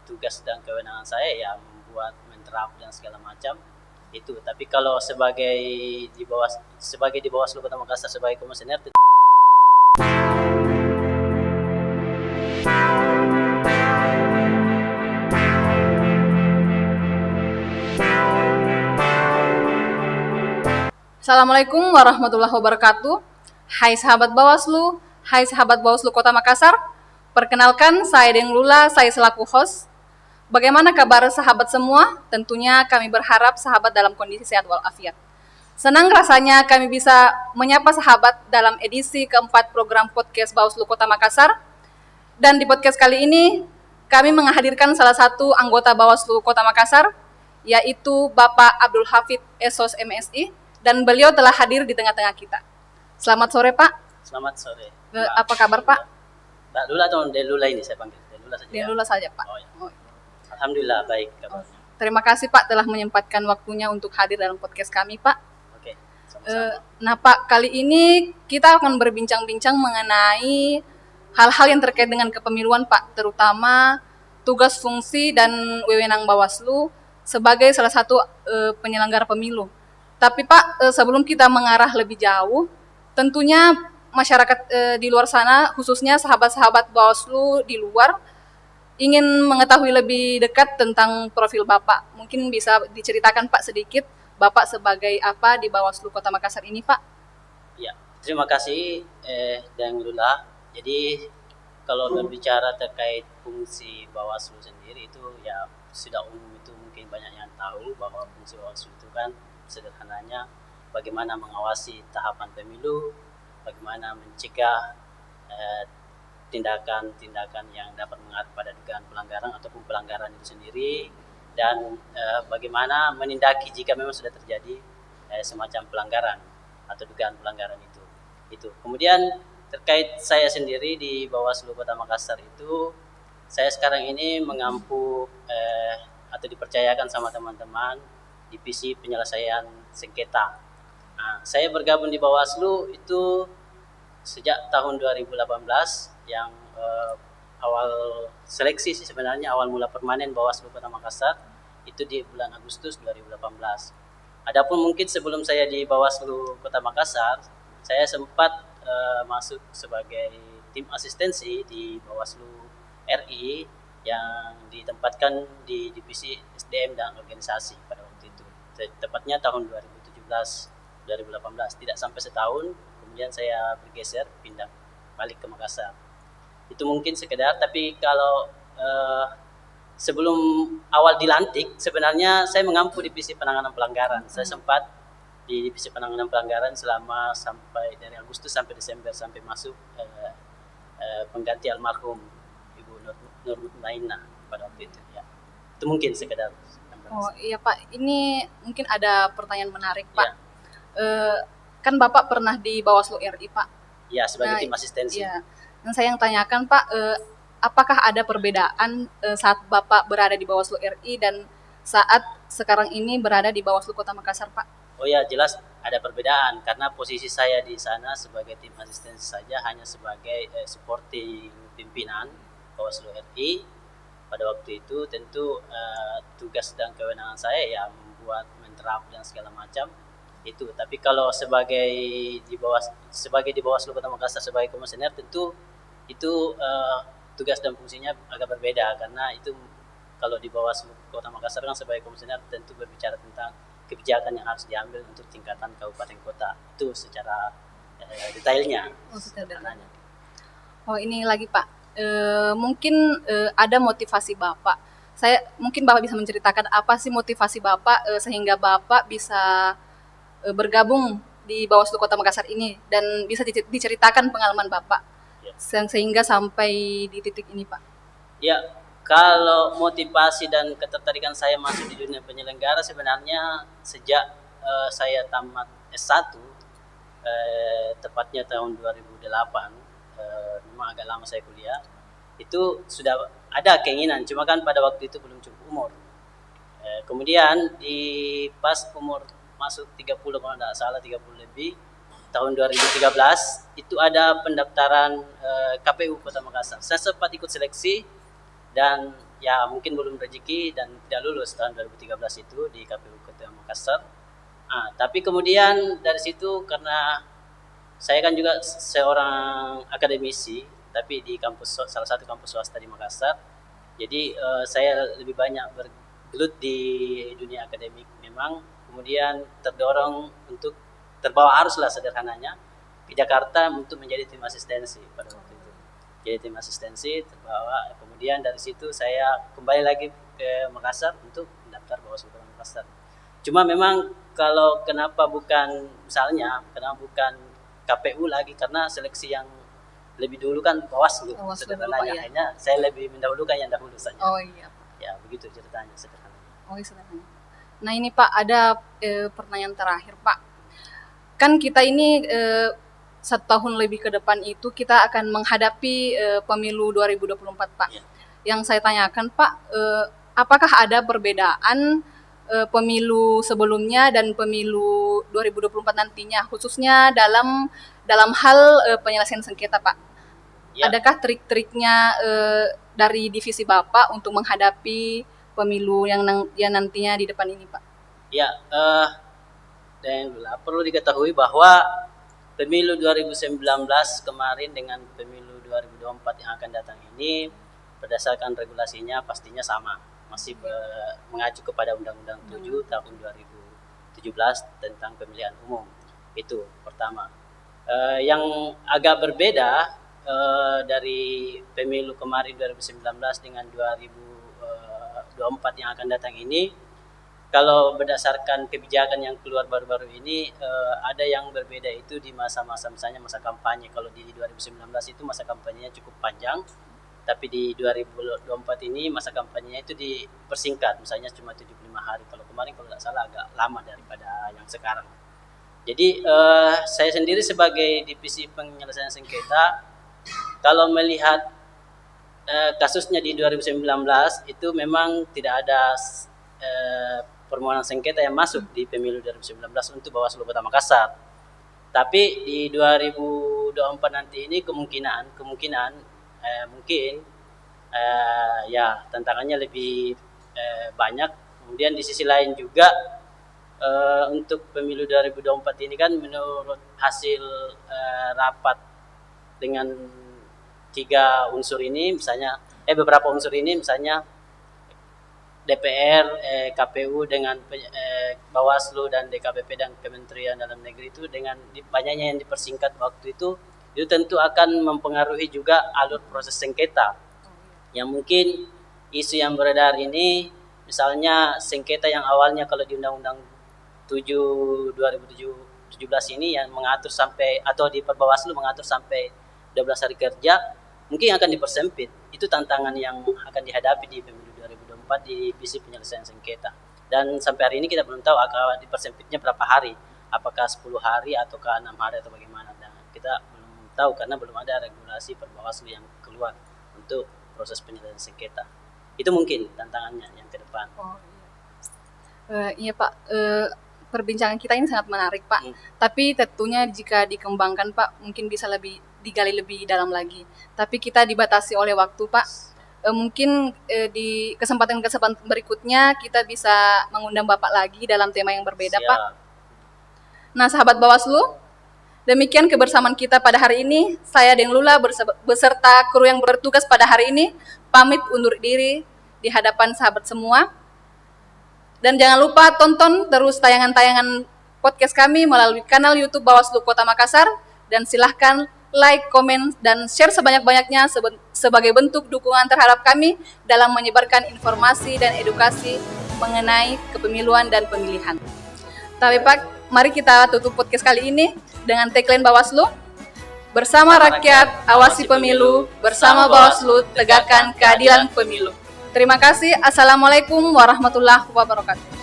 tugas dan kewenangan saya ya membuat mendraft dan segala macam itu. Tapi kalau sebagai di Bawaslu Kota Makassar sebagai komisioner. Assalamualaikum warahmatullahi wabarakatuh. Hai sahabat Bawaslu, hai sahabat Bawaslu Kota Makassar. Perkenalkan, saya Deng Lula, saya selaku host. Bagaimana kabar sahabat semua? Tentunya kami berharap sahabat dalam kondisi sehat walafiat. Senang rasanya kami bisa menyapa sahabat dalam edisi keempat program podcast Bawaslu Kota Makassar. Dan di podcast kali ini, kami menghadirkan salah satu anggota Bawaslu Kota Makassar, yaitu Bapak Abdul Hafid Esos MSI. Dan beliau telah hadir di tengah-tengah kita. Selamat sore, Pak. Selamat sore. Apa kabar, Pak? Mbak Lula atau Dek Lula ini saya panggil? Dek Lula saja. Dek Lula saja, Pak. Oh, ya. Alhamdulillah baik kabarnya. Terima kasih, Pak, telah menyempatkan waktunya untuk hadir dalam podcast kami, Pak. Oke, sama-sama. Nah, Pak, kali ini kita akan berbincang-bincang mengenai hal-hal yang terkait dengan kepemiluan, Pak, terutama tugas fungsi dan wewenang Bawaslu sebagai salah satu penyelenggara pemilu. Tapi Pak, sebelum kita mengarah lebih jauh, tentunya masyarakat di luar sana, khususnya sahabat-sahabat Bawaslu di luar, ingin mengetahui lebih dekat tentang profil Bapak. Mungkin bisa diceritakan Pak sedikit, Bapak sebagai apa di Bawaslu Kota Makassar ini, Pak? Ya, terima kasih Deng Lula. Jadi kalau berbicara terkait fungsi Bawaslu sendiri itu ya sudah umum, itu mungkin banyak yang tahu bahwa fungsi Bawaslu itu kan sederhananya bagaimana mengawasi tahapan pemilu, bagaimana mencegah tindakan-tindakan yang dapat mengarah pada dugaan pelanggaran ataupun pelanggaran itu sendiri, dan bagaimana menindaki jika memang sudah terjadi semacam pelanggaran atau dugaan pelanggaran itu. Kemudian terkait saya sendiri di Bawaslu Kota Makassar itu, saya sekarang ini mengampu atau dipercayakan sama teman-teman Divisi Penyelesaian Sengketa. Nah, saya bergabung di Bawaslu itu sejak tahun 2018 yang awal seleksi sih sebenarnya, awal mula permanen Bawaslu Kota Makassar itu di bulan Agustus 2018. Adapun mungkin sebelum saya di Bawaslu Kota Makassar, saya sempat masuk sebagai tim asistensi di Bawaslu RI yang ditempatkan di Divisi SDM dan Organisasi pada waktu itu. Tepatnya tahun 2017-2018, tidak sampai setahun, kemudian saya bergeser pindah balik ke Makassar. Itu mungkin sekedar, tapi kalau sebelum awal dilantik, sebenarnya saya mengampu Divisi Penanganan Pelanggaran. Saya sempat di Divisi Penanganan Pelanggaran selama sampai dari Agustus sampai Desember, sampai masuk pengganti almarhum Ibu Nur Naina pada waktu itu. Ya. Itu mungkin sekedar. Oh iya Pak, ini mungkin ada pertanyaan menarik Pak. Ya. Kan Bapak pernah di Bawaslu RI Pak? Ya, sebagai tim asistensi. Ya. Dan saya yang tanyakan Pak, apakah ada perbedaan saat Bapak berada di Bawaslu RI dan saat sekarang ini berada di Bawaslu Kota Makassar Pak? Oh ya, jelas ada perbedaan karena posisi saya di sana sebagai tim asistensi saja, hanya sebagai supporting pimpinan Bawaslu RI. Pada waktu itu tentu tugas dan kewenangan saya ya membuat mendraft dan segala macam itu. Tapi kalau sebagai di Bawaslu Kota Makassar sebagai komisioner, tentu itu tugas dan fungsinya agak berbeda, karena itu kalau di Bawaslu Kota Makassar kan sebagai komisioner tentu berbicara tentang kebijakan yang harus diambil untuk tingkatan kabupaten kota, itu secara detailnya. Oh ini lagi Pak. Mungkin ada motivasi Bapak. Mungkin Bapak bisa menceritakan apa sih motivasi Bapak sehingga Bapak bisa bergabung di Bawaslu Kota Makassar ini, dan bisa diceritakan pengalaman Bapak sehingga sampai di titik ini Pak. Ya, kalau motivasi dan ketertarikan saya masuk di dunia penyelenggara sebenarnya sejak saya tamat S1, tepatnya tahun 2008. Memang agak lama saya kuliah, itu sudah ada keinginan, cuma kan pada waktu itu belum cukup umur. Kemudian di pas umur masuk 30, kalau tidak salah 30 lebih, tahun 2013 itu ada pendaftaran KPU Kota Makassar. Saya sempat ikut seleksi dan ya mungkin belum rezeki dan tidak lulus tahun 2013 itu di KPU Kota Makassar. Tapi kemudian dari situ karena saya kan juga seorang akademisi, tapi di salah satu kampus swasta di Makassar. Jadi saya lebih banyak bergelut di dunia akademik memang. Kemudian terdorong untuk terbawa arus lah sederhananya ke Jakarta untuk menjadi tim asistensi pada waktu itu. Jadi tim asistensi terbawa. Kemudian dari situ saya kembali lagi ke Makassar untuk mendaftar Bawaslu Kota Makassar. Cuma memang kalau kenapa bukan KPU lagi, karena seleksi yang lebih dulu kan Bawaslu sederhananya. Ya. Akhirnya saya lebih mendahulukan yang dahulu saja. Oh iya. Ya begitu ceritanya sederhananya. Oh iya sederhana. Nah ini Pak, ada pertanyaan terakhir Pak. Kan kita ini 1 tahun lebih ke depan itu kita akan menghadapi pemilu 2024 Pak. Ya. Yang saya tanyakan Pak, apakah ada perbedaan pemilu sebelumnya dan pemilu 2024 nantinya, khususnya dalam hal penyelesaian sengketa Pak? Ya. Adakah trik-triknya dari divisi Bapak untuk menghadapi pemilu yang nantinya di depan ini Pak? Ya, dan perlu diketahui bahwa pemilu 2019 kemarin dengan pemilu 2024 yang akan datang ini berdasarkan regulasinya pastinya sama, masih mengacu kepada Undang-Undang 7 tahun 2017 tentang pemilihan umum. Itu pertama. Yang agak berbeda dari pemilu kemarin 2019 dengan 2024 yang akan datang ini, kalau berdasarkan kebijakan yang keluar baru-baru ini, ada yang berbeda itu di masa-masa, misalnya masa kampanye. Kalau di 2019 itu masa kampanyenya cukup panjang, tapi di 2024 ini masa kampanyenya itu dipersingkat, misalnya cuma 75 hari. Kalau kemarin kalau tidak salah agak lama daripada yang sekarang. Jadi saya sendiri sebagai divisi penyelesaian sengketa, kalau melihat kasusnya di 2019 itu memang tidak ada permohonan sengketa yang masuk di pemilu 2019 untuk Bawaslu Kota Makassar. Tapi di 2024 nanti ini kemungkinan mungkin ya tantangannya lebih banyak. Kemudian di sisi lain juga untuk pemilu 2024 ini kan menurut hasil rapat dengan 3 unsur ini, misalnya beberapa unsur ini, misalnya DPR, KPU dengan Bawaslu dan DKPP dan Kementerian Dalam Negeri itu dengan banyaknya yang dipersingkat waktu itu tentu akan mempengaruhi juga alur proses sengketa. Yang mungkin isu yang beredar ini, misalnya sengketa yang awalnya kalau di Undang-Undang 7 2017 ini yang mengatur sampai, atau di Perbawaslu mengatur sampai 12 hari kerja, mungkin akan dipersempit. Itu tantangan yang akan dihadapi di pemilu 2024 di divisi penyelesaian sengketa. Dan sampai hari ini kita belum tahu akan dipersempitnya berapa hari, apakah 10 hari ataukah 6 hari atau bagaimana. Dan kita belum tahu karena belum ada regulasi Perbawaslu yang keluar untuk proses penyelesaian sengketa. Itu mungkin tantangannya yang ke depan. Oh iya. Iya Pak, perbincangan kita ini sangat menarik Pak. Tapi tentunya jika dikembangkan Pak, mungkin bisa digali lebih dalam lagi. Tapi kita dibatasi oleh waktu Pak. Mungkin di kesempatan berikutnya kita bisa mengundang Bapak lagi dalam tema yang berbeda Pak. Nah sahabat Bawaslu, demikian kebersamaan kita pada hari ini. Saya Deng Lula beserta kru yang bertugas pada hari ini pamit undur diri di hadapan sahabat semua. Dan jangan lupa tonton terus tayangan-tayangan podcast kami melalui kanal YouTube Bawaslu Kota Makassar. Dan silahkan like, komen, dan share sebanyak-banyaknya sebagai bentuk dukungan terhadap kami dalam menyebarkan informasi dan edukasi mengenai kepemiluan dan pemilihan. Tapi Pak, mari kita tutup podcast kali ini dengan tagline Bawaslu. Bersama rakyat, awasi pemilu. Bersama Bawaslu, tegakkan keadilan pemilu. Terima kasih. Assalamualaikum warahmatullahi wabarakatuh.